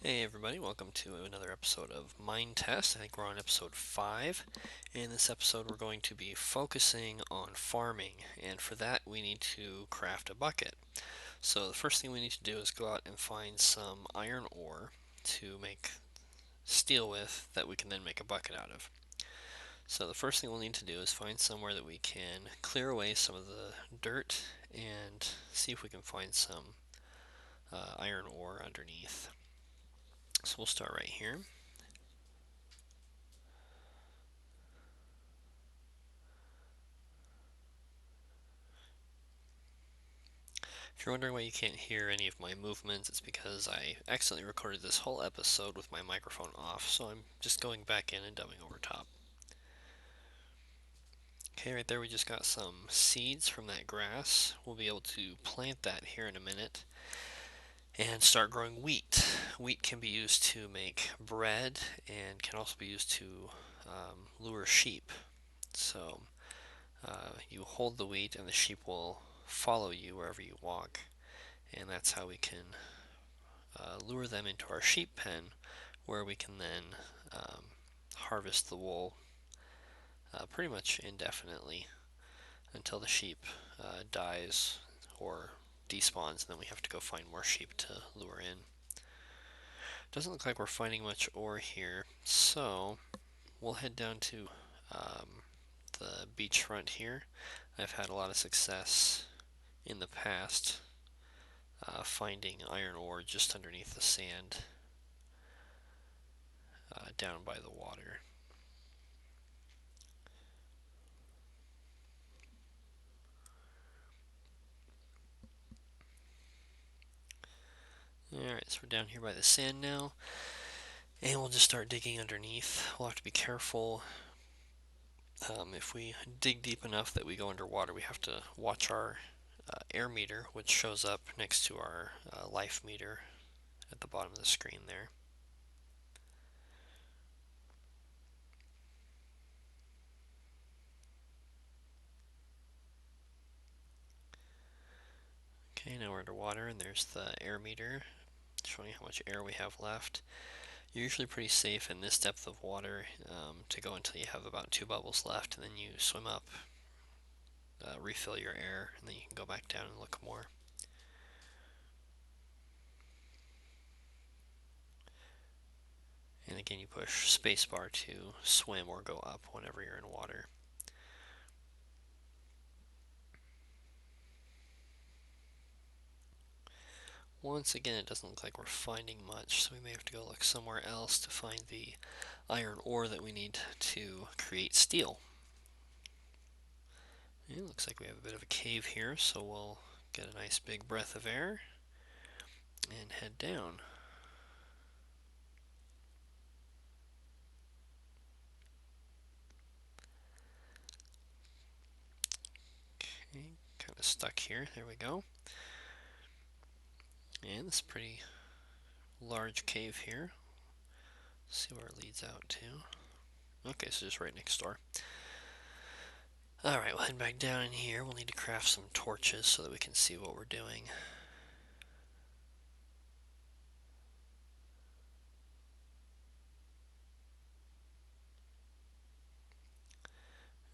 Hey everybody, welcome to another episode of Minetest. I think we're on episode 5. In this episode we're going to be focusing on farming, and for that we need to craft a bucket. So the first thing we need to do is go out and find some iron ore to make steel with that we can then make a bucket out of. So the first thing we'll need to do is find somewhere that we can clear away some of the dirt and see if we can find some iron ore underneath. So we'll start right here. If you're wondering why you can't hear any of my movements, it's because I accidentally recorded this whole episode with my microphone off, so I'm just going back in and dubbing over top. Okay, right there we just got some seeds from that grass. We'll be able to plant that here in a minute and start growing wheat. Wheat can be used to make bread and can also be used to lure sheep. So you hold the wheat and the sheep will follow you wherever you walk, and that's how we can lure them into our sheep pen, where we can then harvest the wool pretty much indefinitely until the sheep dies or despawns, and then we have to go find more sheep to lure in. Doesn't look like we're finding much ore here, so we'll head down to the beachfront here. I've had a lot of success in the past finding iron ore just underneath the sand down by the water. Alright, so we're down here by the sand now, and we'll just start digging underneath. We'll have to be careful. If we dig deep enough that we go underwater, we have to watch our air meter, which shows up next to our life meter at the bottom of the screen there. Okay, now we're underwater, and there's the air meter showing how much air we have left. You're usually pretty safe in this depth of water to go until you have about 2 bubbles left, and then you swim up, refill your air, and then you can go back down and look more. And again, you push spacebar to swim or go up whenever you're in water. Once again, it doesn't look like we're finding much, so we may have to go look somewhere else to find the iron ore that we need to create steel. It looks like we have a bit of a cave here, so we'll get a nice big breath of air and head down. Okay, kind of stuck here. There we go. And this pretty large cave here. Let's see where it leads out to. Okay, so just right next door. Alright, we'll head back down in here. We'll need to craft some torches so that we can see what we're doing.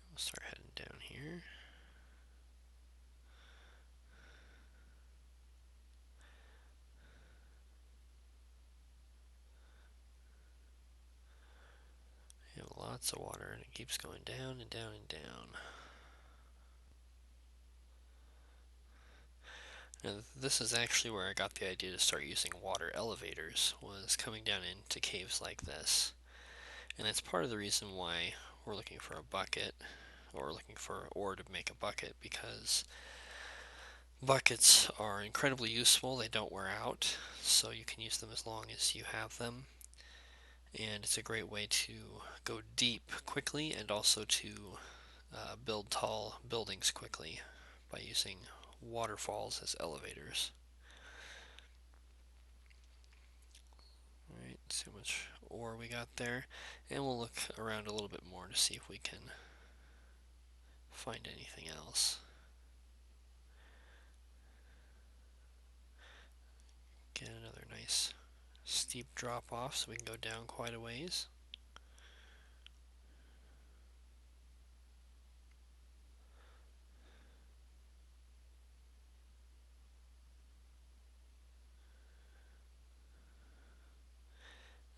We'll start heading down here. We have lots of water and it keeps going down and down and down. Now, this is actually where I got the idea to start using water elevators, was coming down into caves like this. And that's part of the reason why we're looking for a bucket, or looking for ore to make a bucket, because buckets are incredibly useful. They don't wear out, so you can use them as long as you have them. And it's a great way to go deep quickly and also to build tall buildings quickly by using waterfalls as elevators. Alright, see how much ore we got there, and we'll look around a little bit more to see if we can find anything else. Get another nice steep drop off so we can go down quite a ways.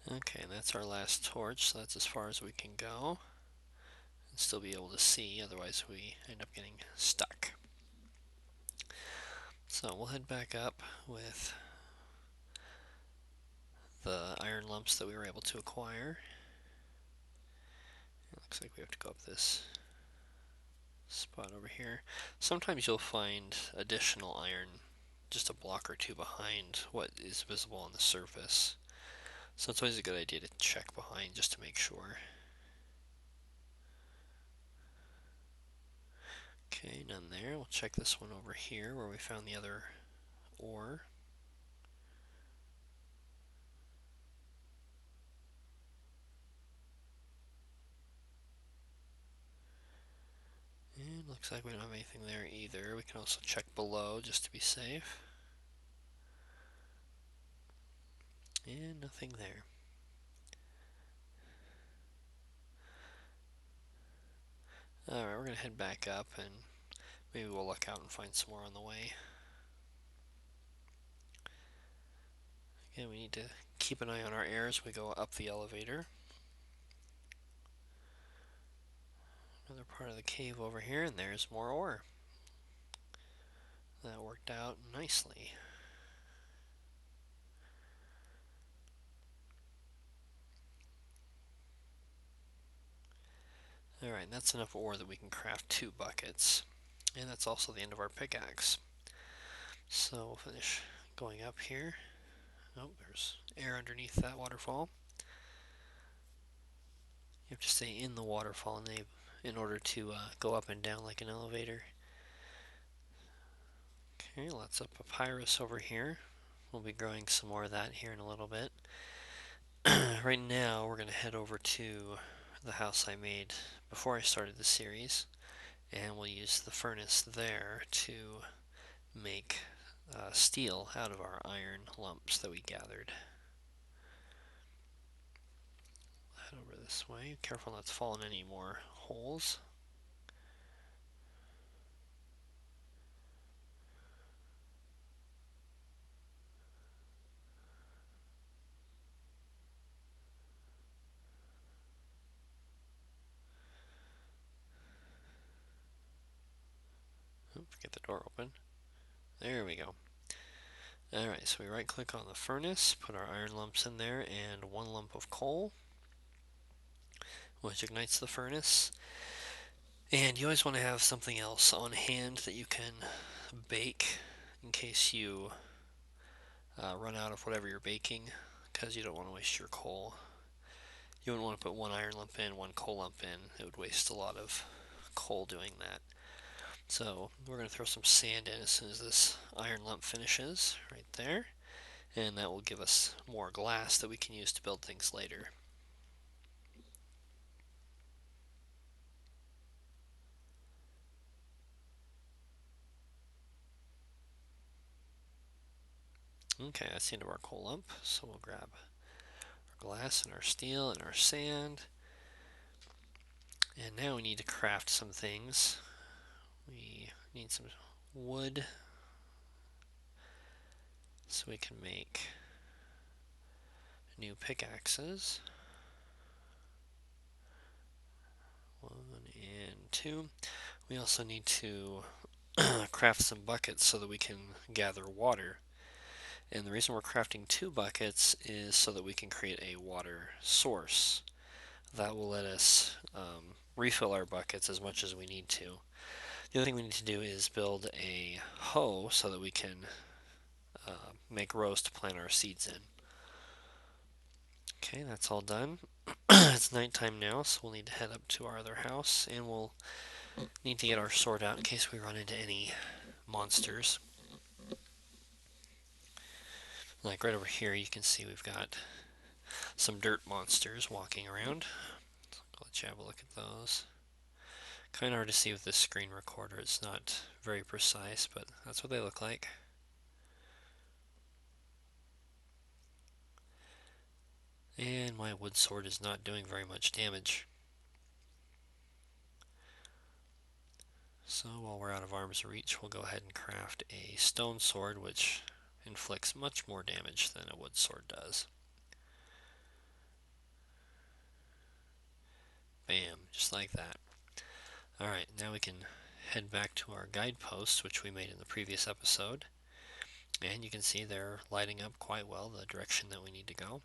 Okay, and that's our last torch, so that's as far as we can go and still be able to see, otherwise we end up getting stuck. So we'll head back up with the iron lumps that we were able to acquire. It looks like we have to go up this spot over here. Sometimes you'll find additional iron just a block or two behind what is visible on the surface. So it's always a good idea to check behind just to make sure. Okay, none there. We'll check this one over here where we found the other ore. And looks like we don't have anything there either. We can also check below just to be safe. And nothing there. Alright, we're going to head back up and maybe we'll look out and find some more on the way. Again, we need to keep an eye on our air as we go up the elevator. Another part of the cave over here, and there's more ore. That worked out nicely. Alright, that's enough ore that we can craft 2 buckets. And that's also the end of our pickaxe. So we'll finish going up here. Oh, there's air underneath that waterfall. You have to stay in the waterfall in order to go up and down like an elevator. Okay, lots of papyrus over here. We'll be growing some more of that here in a little bit. Right now, we're going to head over to the house I made before I started the series, and we'll use the furnace there to make steel out of our iron lumps that we gathered. Head over this way. Careful not to fall in any more holes. Oops, get the door open. There we go. Alright, so we right click on the furnace, put our iron lumps in there, and 1 lump of coal, which ignites the furnace. And you always want to have something else on hand that you can bake in case you run out of whatever you're baking, because you don't want to waste your coal. You wouldn't want to put 1 iron lump in, 1 coal lump in. It would waste a lot of coal doing that. So we're going to throw some sand in as soon as this iron lump finishes, right there. And that will give us more glass that we can use to build things later. Okay, that's the end of our coal lump, so we'll grab our glass and our steel and our sand. And now we need to craft some things. We need some wood so we can make new pickaxes. 1 and 2. We also need to craft some buckets so that we can gather water. And the reason we're crafting 2 buckets is so that we can create a water source. That will let us refill our buckets as much as we need to. The other thing we need to do is build a hoe so that we can make rows to plant our seeds in. Okay, that's all done. It's nighttime now, so we'll need to head up to our other house, and we'll need to get our sword out in case we run into any monsters. Like right over here, you can see we've got some dirt monsters walking around. So I'll let you have a look at those. Kind of hard to see with this screen recorder, it's not very precise, but that's what they look like. And my wood sword is not doing very much damage. So while we're out of arm's reach, we'll go ahead and craft a stone sword, which inflicts much more damage than a wood sword does. Bam, just like that. Alright, now we can head back to our guideposts, which we made in the previous episode. And you can see they're lighting up quite well the direction that we need to go.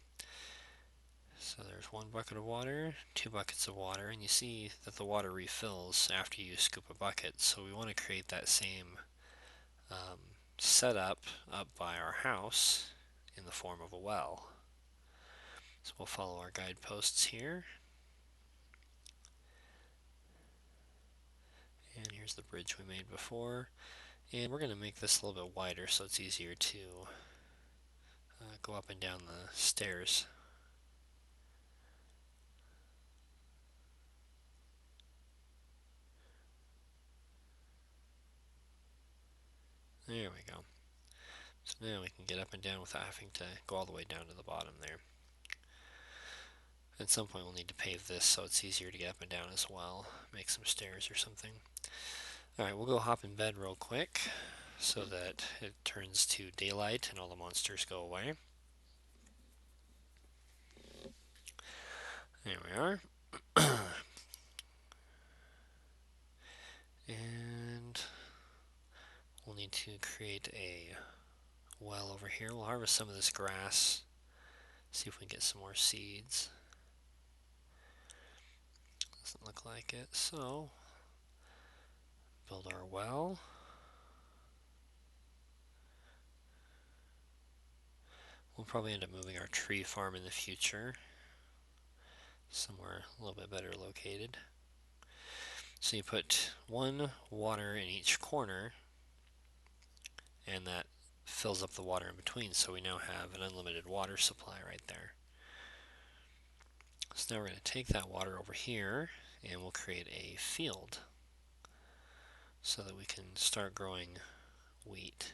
So there's 1 bucket of water, 2 buckets of water, and you see that the water refills after you scoop a bucket. So we want to create that same setup up by our house in the form of a well. So we'll follow our guideposts here. And here's the bridge we made before. And we're going to make this a little bit wider so it's easier to go up and down the stairs. There we go. So now we can get up and down without having to go all the way down to the bottom there. At some point we'll need to pave this so it's easier to get up and down as well. Make some stairs or something. Alright, we'll go hop in bed real quick so that it turns to daylight and all the monsters go away. There we are. And we'll need to create a well over here. We'll harvest some of this grass, see if we can get some more seeds. Doesn't look like it, so build our well. We'll probably end up moving our tree farm in the future somewhere a little bit better located. So you put 1 water in each corner, and that fills up the water in between, so we now have an unlimited water supply right there. So now we're going to take that water over here and we'll create a field so that we can start growing wheat.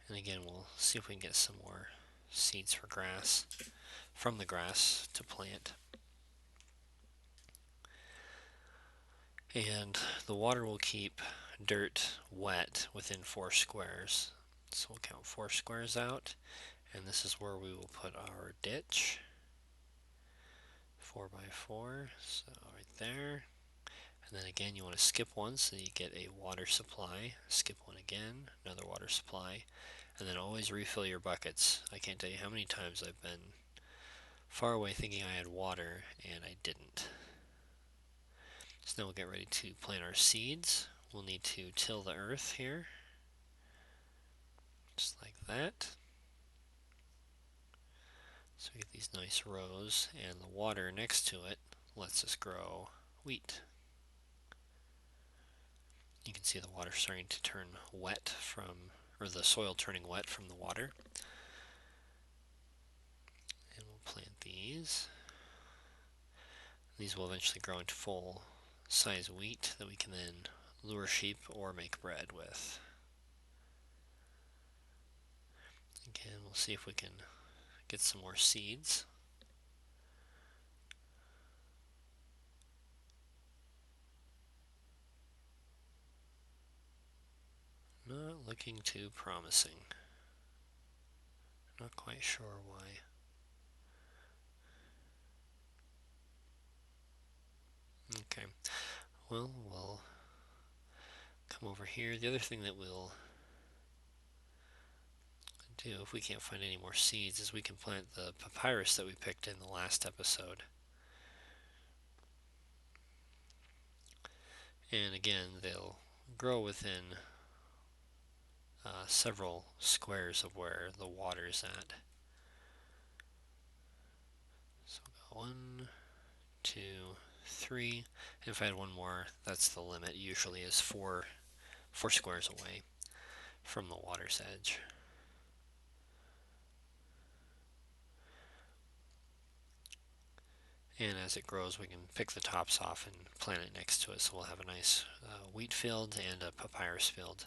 And again, we'll see if we can get some more seeds for grass from the grass to plant. And the water will keep dirt wet within 4 squares. So we'll count 4 squares out, and this is where we will put our ditch. 4 by 4, so right there. And then again, you want to skip one so you get a water supply. Skip one again, another water supply. And then always refill your buckets. I can't tell you how many times I've been far away thinking I had water and I didn't. So now we'll get ready to plant our seeds. We'll need to till the earth here, just like that. So we get these nice rows, and the water next to it lets us grow wheat. You can see the water starting to turn wet from, or the soil turning wet from the water. And we'll plant these. These will eventually grow into full size wheat that we can then lure sheep or make bread with. Again, we'll see if we can get some more seeds. Not looking too promising. Not quite sure why. Okay, well, we'll come over here. The other thing that we'll do, if we can't find any more seeds, is we can plant the papyrus that we picked in the last episode. And again, they'll grow within several squares of where the water is at. So we'll go 1, 2, 3. And if I had one more, that's the limit. Usually is 4 squares away from the water's edge. And as it grows, we can pick the tops off and plant it next to it, so we'll have a nice wheat field and a papyrus field.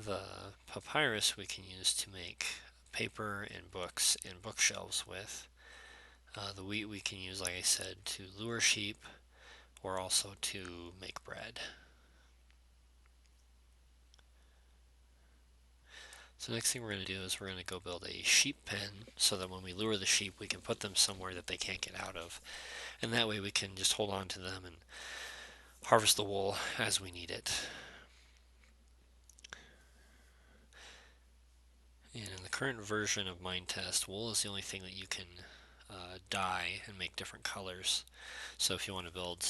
The papyrus we can use to make paper and books and bookshelves with. The wheat we can use, like I said, to lure sheep or also to make bread. So next thing we're going to do is we're going to go build a sheep pen so that when we lure the sheep we can put them somewhere that they can't get out of. And that way we can just hold on to them and harvest the wool as we need it. And in the current version of Minetest, wool is the only thing that you can dye and make different colors. So if you want to build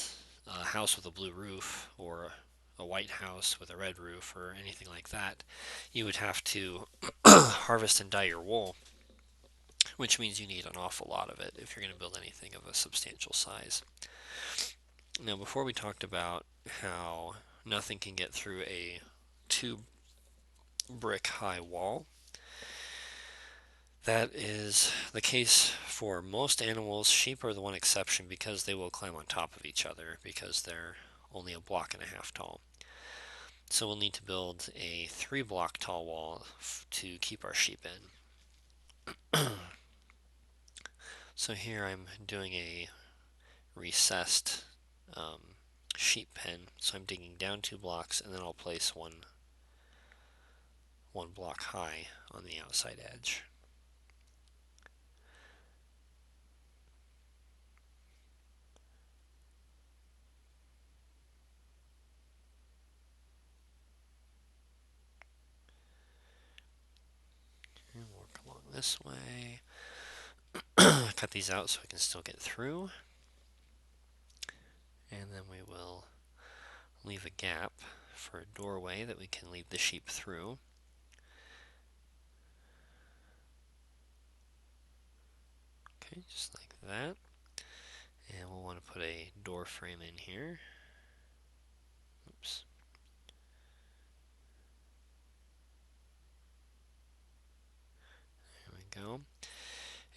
a house with a blue roof or a white house with a red roof or anything like that, you would have to harvest and dye your wool, which means you need an awful lot of it if you're going to build anything of a substantial size. Now, before we talked about how nothing can get through a 2-brick high wall. That is the case for most animals. Sheep are the one exception because they will climb on top of each other because they're only a block and a half tall. So we'll need to build a 3-block tall wall to keep our sheep in. So here I'm doing a recessed sheep pen. So I'm digging down 2 blocks and then I'll place one block high on the outside edge. And work along this way. Cut these out so I can still get through. And then we will leave a gap for a doorway that we can lead the sheep through. Okay, just like that. And we'll want to put a door frame in here. Oops. There we go.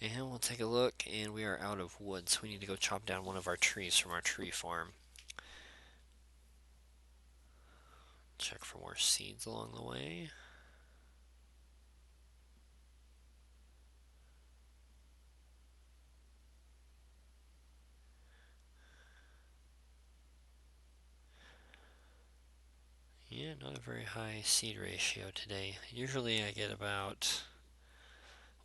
And we'll take a look, and we are out of wood, so we need to go chop down one of our trees from our tree farm. Check for more seeds along the way. Yeah, not a very high seed ratio today. Usually I get about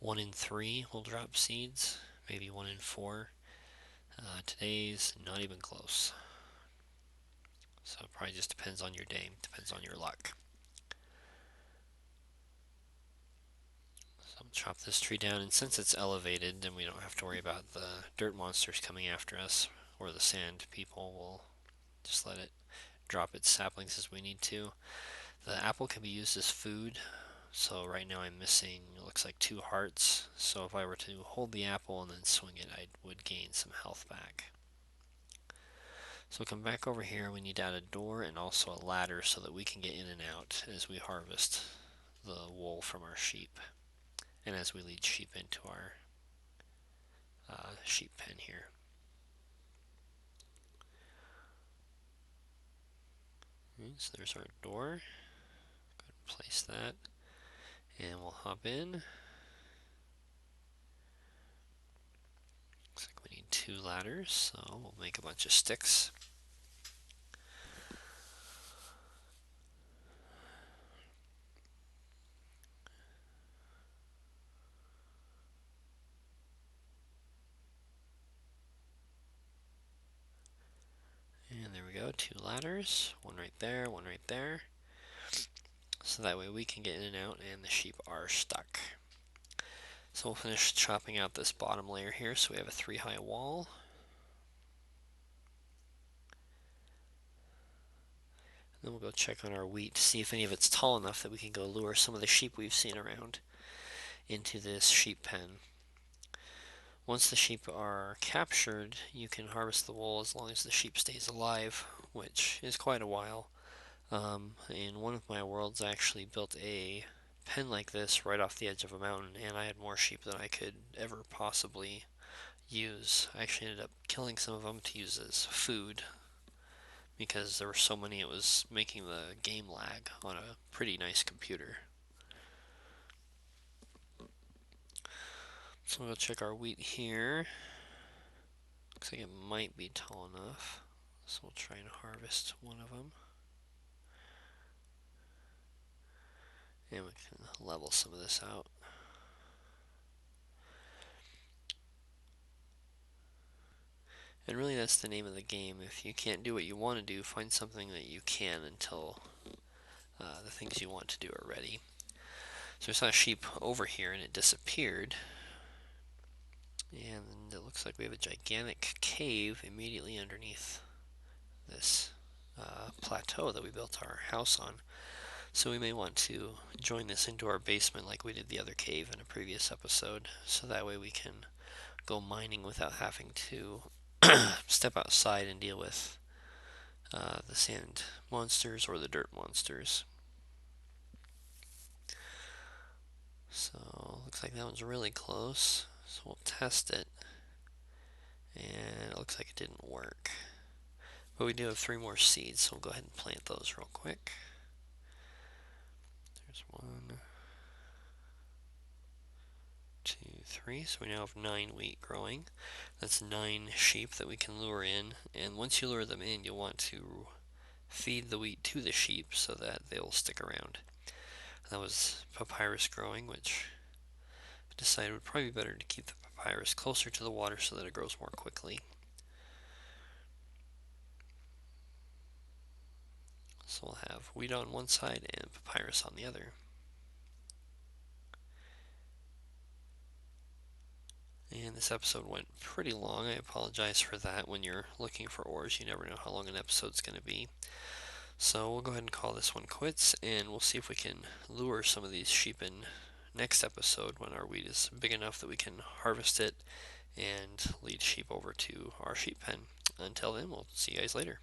1 in 3 will drop seeds, maybe 1 in 4. Today's not even close. So it probably just depends on your day, depends on your luck. So I'll chop this tree down, and since it's elevated, then we don't have to worry about the dirt monsters coming after us, or the sand people. We'll just let it drop its saplings as we need to. The apple can be used as food, so right now I'm missing, it looks like 2 hearts, so if I were to hold the apple and then swing it, I would gain some health back. So we'll come back over here. We need to add a door and also a ladder so that we can get in and out as we harvest the wool from our sheep and as we lead sheep into our sheep pen here. Okay, so there's our door. Go ahead and place that, and we'll hop in. Looks like we need 2 ladders, so we'll make a bunch of sticks. And there we go, 2 ladders, one right there, one right there. So that way we can get in and out and the sheep are stuck. So we'll finish chopping out this bottom layer here so we have a 3-high wall. Then we'll go check on our wheat to see if any of it's tall enough that we can go lure some of the sheep we've seen around into this sheep pen. Once the sheep are captured, you can harvest the wool as long as the sheep stays alive, which is quite a while. In one of my worlds, I actually built a pen like this right off the edge of a mountain, and I had more sheep than I could ever possibly use. I actually ended up killing some of them to use as food because there were so many it was making the game lag on a pretty nice computer. So we'll check our wheat here. Looks like it might be tall enough. So we'll try and harvest one of them. And we can level some of this out. And really that's the name of the game. If you can't do what you want to do, find something that you can until the things you want to do are ready. So I saw a sheep over here and it disappeared. And it looks like we have a gigantic cave immediately underneath this plateau that we built our house on. So we may want to join this into our basement like we did the other cave in a previous episode, so that way we can go mining without having to step outside and deal with the sand monsters or the dirt monsters. So looks like that one's really close, so we'll test it. And it looks like it didn't work. But we do have 3 more seeds, so we'll go ahead and plant those real quick. There's 1, 2, 3. So we now have 9 wheat growing. That's 9 sheep that we can lure in. And once you lure them in, you'll want to feed the wheat to the sheep so that they'll stick around. That was papyrus growing, which I decided would probably be better to keep the papyrus closer to the water so that it grows more quickly. So we'll have wheat on one side and papyrus on the other. And this episode went pretty long. I apologize for that. When you're looking for ores, you never know how long an episode's going to be. So we'll go ahead and call this one quits, and we'll see if we can lure some of these sheep in next episode when our wheat is big enough that we can harvest it and lead sheep over to our sheep pen. Until then, we'll see you guys later.